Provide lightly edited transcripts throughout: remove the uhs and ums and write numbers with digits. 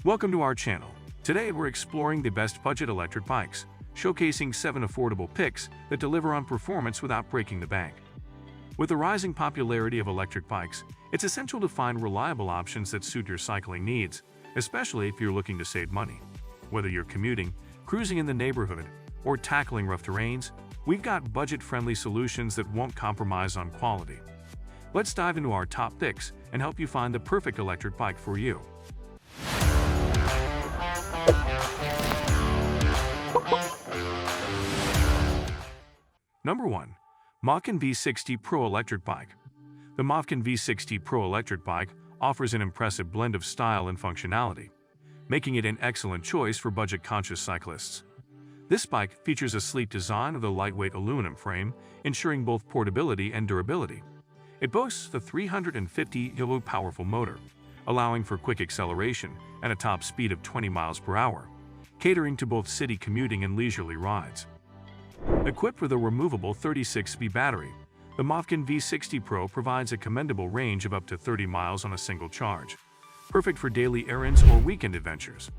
Welcome to our channel. Today we're exploring the best budget electric bikes, showcasing 7 affordable picks that deliver on performance without breaking the bank. With the rising popularity of electric bikes, it's essential to find reliable options that suit your cycling needs, especially if you're looking to save money. Whether you're commuting, cruising in the neighborhood, or tackling rough terrains, we've got budget-friendly solutions that won't compromise on quality. Let's dive into our top picks and help you find the perfect electric bike for you. Number 1. Movcan V60 Pro Electric Bike. The Movcan V60 Pro Electric Bike offers an impressive blend of style and functionality, making it an excellent choice for budget-conscious cyclists. This bike features a sleek design with a lightweight aluminum frame, ensuring both portability and durability. It boasts the 350 kW powerful motor, allowing for quick acceleration and a top speed of 20 miles per hour, catering to both city commuting and leisurely rides. Equipped with a removable 36V battery, the Movcan V60 Pro provides a commendable range of up to 30 miles on a single charge, perfect for daily errands or weekend adventures.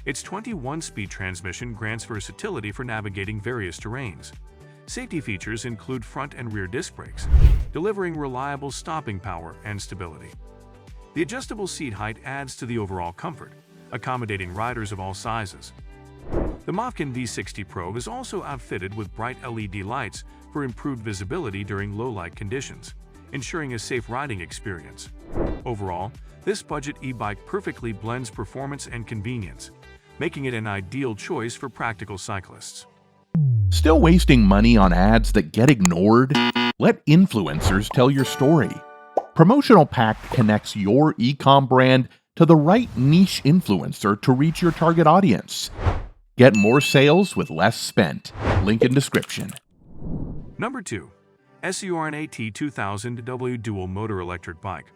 Its 21-speed transmission grants versatility for navigating various terrains. Safety features include front and rear disc brakes, delivering reliable stopping power and stability. The adjustable seat height adds to the overall comfort, accommodating riders of all sizes. The Movcan V60 Pro is also outfitted with bright LED lights for improved visibility during low-light conditions, ensuring a safe riding experience. Overall, this budget e-bike perfectly blends performance and convenience, making it an ideal choice for practical cyclists. Still wasting money on ads that get ignored? Let influencers tell your story. Promotional Pack connects your e-com brand to the right niche influencer to reach your target audience. Get more sales with less spent. Link in description. Number 2. SURNAT 2000W Dual Motor Electric Bike.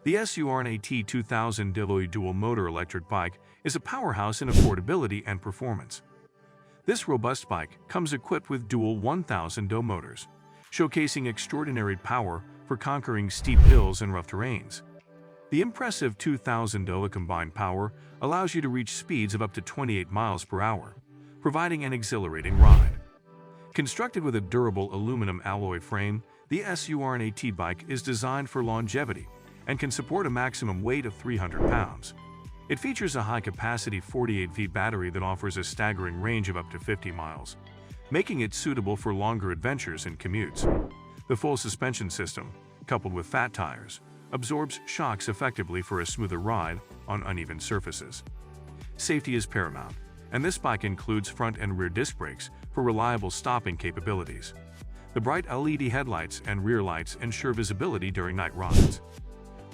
The SURNAT 2000W Dual Motor Electric Bike is a powerhouse in affordability and performance. This robust bike comes equipped with dual 1000W motors, showcasing extraordinary power for conquering steep hills and rough terrains. The impressive 2000W combined power allows you to reach speeds of up to 28 miles per hour, providing an exhilarating ride. Constructed with a durable aluminum alloy frame, the SURNAT bike is designed for longevity and can support a maximum weight of 300 pounds. It features a high-capacity 48V battery that offers a staggering range of up to 50 miles, making it suitable for longer adventures and commutes. The full suspension system, coupled with fat tires, absorbs shocks effectively for a smoother ride on uneven surfaces. Safety is paramount, and this bike includes front and rear disc brakes for reliable stopping capabilities. The bright LED headlights and rear lights ensure visibility during night rides.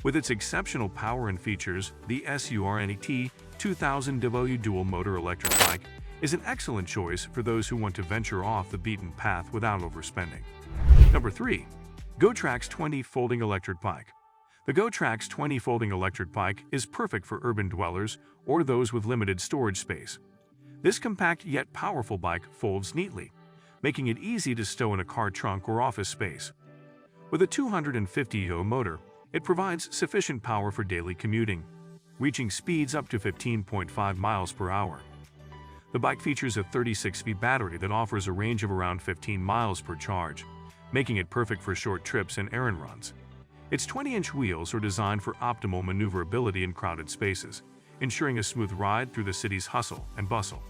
With its exceptional power and features, the SURNAT 2000W Dual Motor Electric Bike is an excellent choice for those who want to venture off the beaten path without overspending. Number 3. Gotrax 20 Folding Electric Bike. The Gotrax 20 Folding Electric Bike is perfect for urban dwellers or those with limited storage space. This compact yet powerful bike folds neatly, making it easy to stow in a car trunk or office space. With a 250W motor, it provides sufficient power for daily commuting, reaching speeds up to 15.5 miles per hour. The bike features a 36V battery that offers a range of around 15 miles per charge, making it perfect for short trips and errand runs. Its 20-inch wheels are designed for optimal maneuverability in crowded spaces, ensuring a smooth ride through the city's hustle and bustle.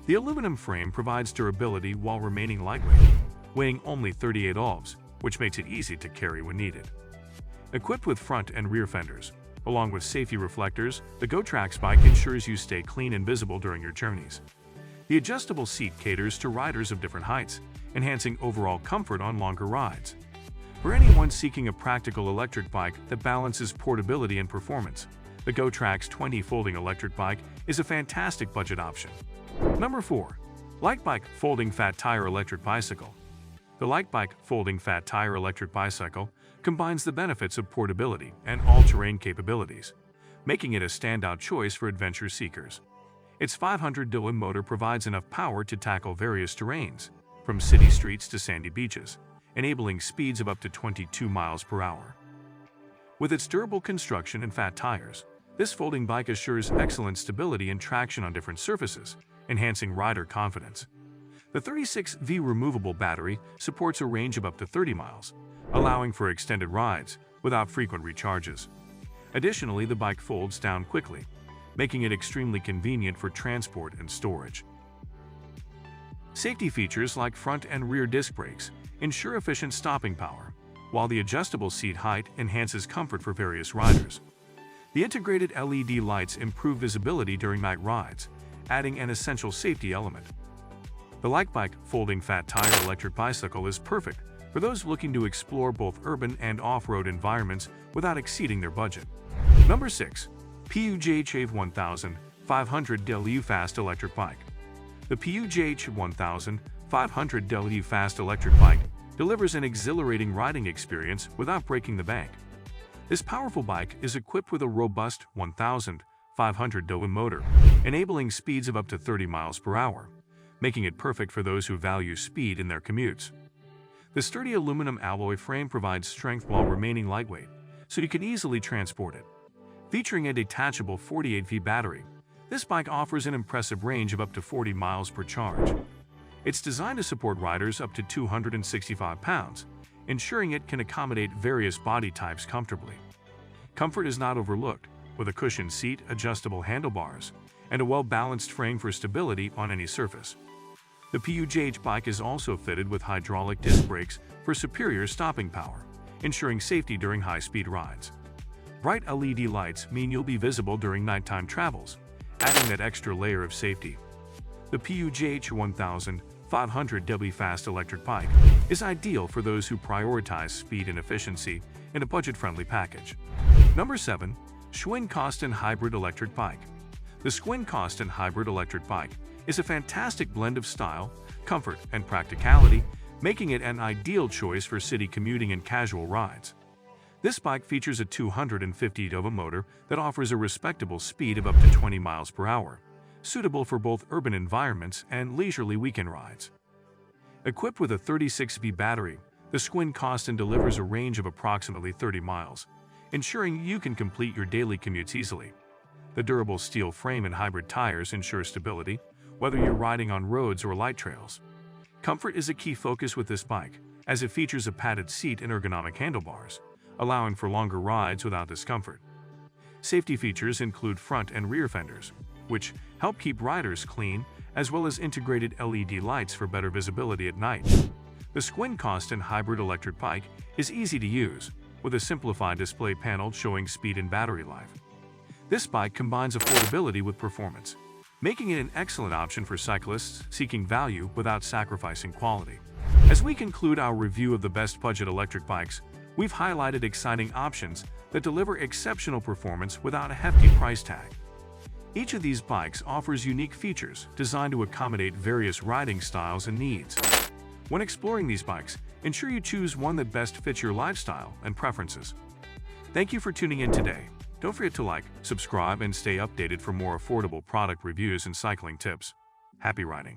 The aluminum frame provides durability while remaining lightweight, weighing only 38 ohms, which makes it easy to carry when needed. Equipped with front and rear fenders, along with safety reflectors, the Gotrax bike ensures you stay clean and visible during your journeys. The adjustable seat caters to riders of different heights, enhancing overall comfort on longer rides. For anyone seeking a practical electric bike that balances portability and performance, the Gotrax 20 Folding Electric Bike is a fantastic budget option. Number 4. Likebike Folding Fat Tire Electric Bicycle. The Likebike Folding Fat Tire Electric Bicycle combines the benefits of portability and all-terrain capabilities, making it a standout choice for adventure seekers. Its 500W motor provides enough power to tackle various terrains, from city streets to sandy beaches, enabling speeds of up to 22 miles per hour. With its durable construction and fat tires, This folding bike assures excellent stability and traction on different surfaces, enhancing rider confidence. The 36V removable battery supports a range of up to 30 miles, allowing for extended rides without frequent recharges. Additionally, the bike folds down quickly, making it extremely convenient for transport and storage. Safety features like front and rear disc brakes ensure efficient stopping power, while the adjustable seat height enhances comfort for various riders. The integrated LED lights improve visibility during night rides, adding an essential safety element. The Likebike folding fat tire electric bicycle is perfect for those looking to explore both urban and off-road environments without exceeding their budget. Number 6. PUJH 1500W Fast Electric Bike. The PUJH 1500W Fast Electric Bike delivers an exhilarating riding experience without breaking the bank. This powerful bike is equipped with a robust 1500W motor, enabling speeds of up to 30 miles per hour, making it perfect for those who value speed in their commutes. The sturdy aluminum alloy frame provides strength while remaining lightweight, so you can easily transport it. Featuring a detachable 48V battery, this bike offers an impressive range of up to 40 miles per charge. It's designed to support riders up to 265 pounds, ensuring it can accommodate various body types comfortably. Comfort is not overlooked, with a cushioned seat, adjustable handlebars, and a well-balanced frame for stability on any surface. The PUJH bike is also fitted with hydraulic disc brakes for superior stopping power, ensuring safety during high-speed rides. Bright LED lights mean you'll be visible during nighttime travels, adding that extra layer of safety. The PUJH 1500W Fast Electric Bike is ideal for those who prioritize speed and efficiency in a budget-friendly package. Number 7. Schwinn Coston Hybrid Electric Bike. The Schwinn Coston Hybrid Electric Bike is a fantastic blend of style, comfort, and practicality, making it an ideal choice for city commuting and casual rides. This bike features a 250W motor that offers a respectable speed of up to 20 miles per hour, suitable for both urban environments and leisurely weekend rides. Equipped with a 36V battery, the Schwinn Coston delivers a range of approximately 30 miles, ensuring you can complete your daily commutes easily. The durable steel frame and hybrid tires ensure stability, whether you're riding on roads or light trails. Comfort is a key focus with this bike, as it features a padded seat and ergonomic handlebars, allowing for longer rides without discomfort. Safety features include front and rear fenders, which help keep riders clean, as well as integrated LED lights for better visibility at night. The Schwinn Coston Hybrid Electric Bike is easy to use, with a simplified display panel showing speed and battery life. This bike combines affordability with performance, making it an excellent option for cyclists seeking value without sacrificing quality. As we conclude our review of the best budget electric bikes, we've highlighted exciting options that deliver exceptional performance without a hefty price tag. Each of these bikes offers unique features designed to accommodate various riding styles and needs. When exploring these bikes, ensure you choose one that best fits your lifestyle and preferences. Thank you for tuning in today. Don't forget to like, subscribe, and stay updated for more affordable product reviews and cycling tips. Happy riding!